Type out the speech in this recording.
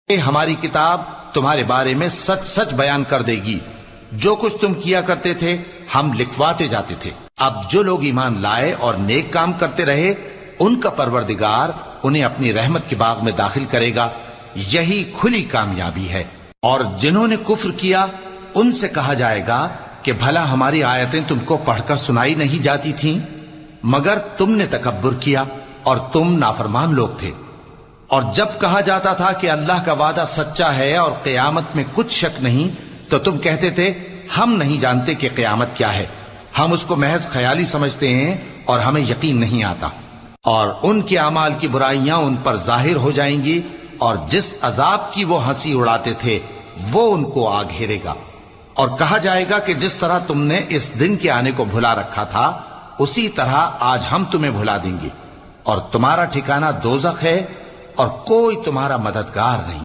ہماری کتاب تمہارے بارے میں سچ سچ بیان کر دے گی، جو کچھ تم کیا کرتے تھے ہم لکھواتے جاتے تھے۔ اب جو لوگ ایمان لائے اور نیک کام کرتے رہے ان کا پروردگار انہیں اپنی رحمت کے باغ میں داخل کرے گا، یہی کھلی کامیابی ہے۔ اور جنہوں نے کفر کیا ان سے کہا جائے گا کہ بھلا ہماری آیتیں تم کو پڑھ کر سنائی نہیں جاتی تھیں، مگر تم نے تکبر کیا اور تم نافرمان لوگ تھے۔ اور جب کہا جاتا تھا کہ اللہ کا وعدہ سچا ہے اور قیامت میں کچھ شک نہیں، تو تم کہتے تھے ہم نہیں جانتے کہ قیامت کیا ہے، ہم اس کو محض خیالی سمجھتے ہیں اور ہمیں یقین نہیں آتا۔ اور ان کے اعمال کی برائیاں ان پر ظاہر ہو جائیں گی، اور جس عذاب کی وہ ہنسی اڑاتے تھے وہ ان کو آ گھیرے گا۔ اور کہا جائے گا کہ جس طرح تم نے اس دن کے آنے کو بھلا رکھا تھا اسی طرح آج ہم تمہیں بھلا دیں گے، اور تمہارا ٹھکانہ دوزخ ہے اور کوئی تمہارا مددگار نہیں۔